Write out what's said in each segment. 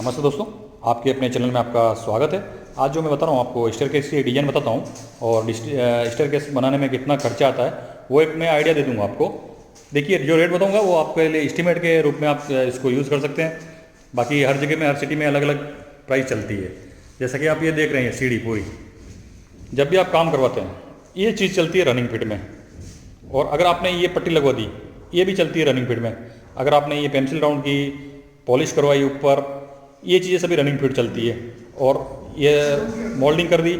नमस्ते दोस्तों, आपके अपने चैनल में आपका स्वागत है। आज जो मैं बता रहा हूँ आपको स्टेयरकेस की डिज़ाइन बताता हूँ और स्टेयरकेस बनाने में कितना खर्चा आता है वो एक मैं आइडिया दे दूँगा आपको। देखिए, जो रेट बताऊँगा वो आपके लिए एस्टीमेट के रूप में आप इसको यूज़ कर सकते हैं। बाकी हर जगह में, हर सिटी में अलग अलग प्राइस चलती है। जैसा कि आप ये देख रहे हैं सीढ़ी पूरी, जब भी आप काम करवाते हैं ये चीज़ चलती है रनिंग फिट में। और अगर आपने ये पट्टी लगवा दी, ये भी चलती है रनिंग फिट में। अगर आपने ये पेंसिल राउंड की पॉलिश करवाई ऊपर, ये चीज़ें सभी रनिंग फिट चलती है। और ये मोल्डिंग कर दी,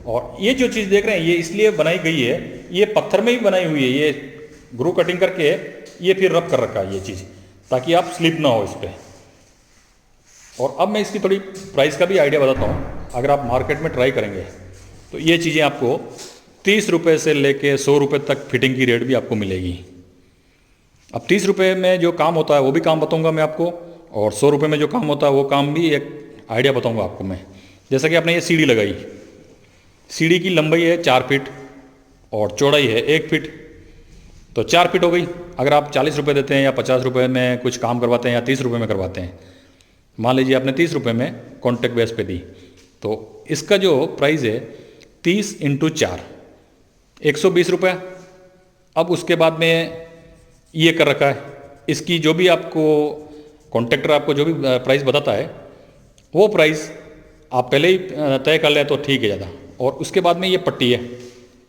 और ये जो चीज़ देख रहे हैं ये इसलिए बनाई गई है, ये पत्थर में ही बनाई हुई है। ये ग्रू कटिंग करके ये फिर रब कर रखा है ये चीज़, ताकि आप स्लिप ना हो इस पर। और अब मैं इसकी थोड़ी प्राइस का भी आइडिया बताता हूँ। अगर आप मार्केट में ट्राई करेंगे तो ये चीज़ें आपको 30 रुपये से लेके 100 रुपये तक फिटिंग की रेट भी आपको मिलेगी। अब 30 रुपये में जो काम होता है वो भी काम बताऊंगा मैं आपको, और 100 रुपये में जो काम होता है वो काम भी एक आइडिया बताऊंगा आपको मैं। जैसा कि आपने ये सीढ़ी लगाई, सीढ़ी की लंबाई है 4 फीट और चौड़ाई है 1 फीट, तो 4 फीट हो गई। अगर आप 40 रुपये देते हैं या 50 रुपये में कुछ काम करवाते हैं या 30 रुपये में करवाते हैं, मान लीजिए आपने 30 रुपये में कॉन्ट्रैक्ट बेस पे दी, तो इसका जो प्राइस है 30 × 4 120 रुपये। अब उसके बाद में ये कर रखा है, इसकी जो भी आपको कॉन्ट्रैक्टर आपको जो भी प्राइस बताता है वो प्राइस आप पहले ही तय कर लें तो ठीक है ज़्यादा। और उसके बाद में ये पट्टी है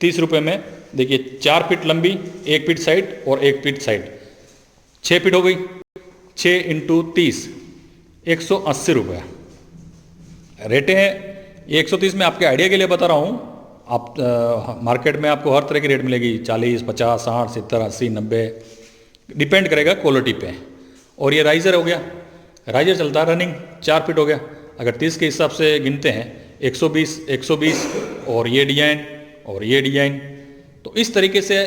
30 रुपये में। देखिए 4 फीट लंबी, 1 फीट साइड और 1 फीट साइड, 6 फीट हो गई। 6 × 30 180 रुपये रेटें हैं। ये 130 में आपके आइडिया के लिए बता रहा हूँ। आप मार्केट में आपको हर तरह की रेट मिलेगी, 40, 50, 60, 70, 80, 90, डिपेंड करेगा क्वालिटी पे। और ये राइज़र हो गया, राइज़र चलता है रनिंग, 4 फीट हो गया। अगर 30 के हिसाब से गिनते हैं 120, 120, और ये डिजाइन और ये डिजाइन। तो इस तरीके से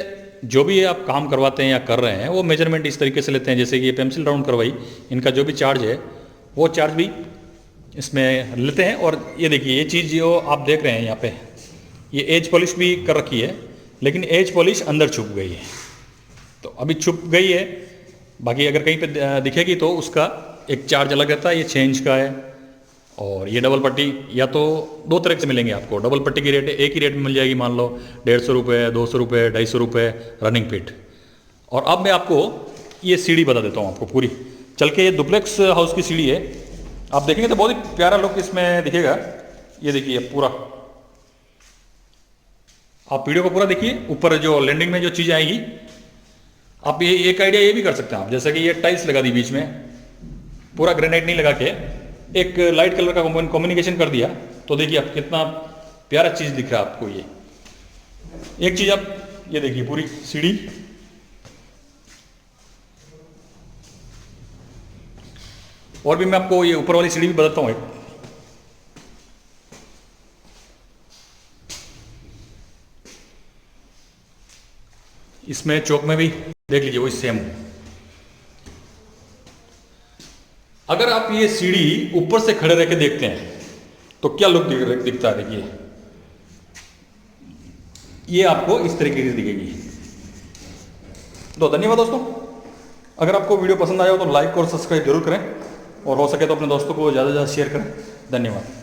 जो भी आप काम करवाते हैं या कर रहे हैं वो मेजरमेंट इस तरीके से लेते हैं। जैसे कि ये पेंसिल राउंड करवाई, इनका जो भी चार्ज है वो चार्ज भी इसमें लेते हैं। और ये देखिए, ये चीज़ जो आप देख रहे हैं यहाँ पे, ये एज पॉलिश भी कर रखी है, लेकिन एज पॉलिश अंदर छुप गई है, तो अभी छुप गई है। बाकी अगर कहीं पे दिखेगी तो उसका एक चार्ज अलग रहता है। ये 6 इंच का है। और ये डबल पट्टी या तो 2 तरह से मिलेंगे आपको। डबल पट्टी की रेट एक ही रेट में मिल जाएगी, मान लो 150 रुपये, 200 रुपये, 250 रुपये रनिंग फिट। और अब मैं आपको ये सीढ़ी बता देता हूँ आपको पूरी चल के। ये डुप्लेक्स हाउस की सीढ़ी है, आप देखेंगे तो बहुत ही प्यारा लुक इसमें दिखेगा। ये देखिए पूरा, आप वीडियो को पूरा देखिए। ऊपर जो लैंडिंग में जो चीज़ आएगी, आप ये एक आइडिया ये भी कर सकते हैं आप। जैसे कि ये टाइल्स लगा दी बीच में, पूरा ग्रेनाइट नहीं लगा के एक लाइट कलर का कम्युनिकेशन कर दिया, तो देखिए आप कितना प्यारा चीज़ दिख रहा है आपको। ये एक चीज़ आप ये देखिए, पूरी सीढ़ी। और भी मैं आपको ये ऊपर वाली सीढ़ी भी बताता हूँ एक। इसमें चौक में भी देख लीजिए वही सेम। अगर आप ये सीढ़ी ऊपर से खड़े रह के देखते हैं तो क्या लुक दिखता है। देखिए ये आपको इस तरीके से दिखेगी। तो धन्यवाद दोस्तों। अगर आपको वीडियो पसंद आया हो तो लाइक और सब्सक्राइब जरूर करें, और हो सके तो अपने दोस्तों को ज़्यादा से ज़्यादा शेयर करें। धन्यवाद।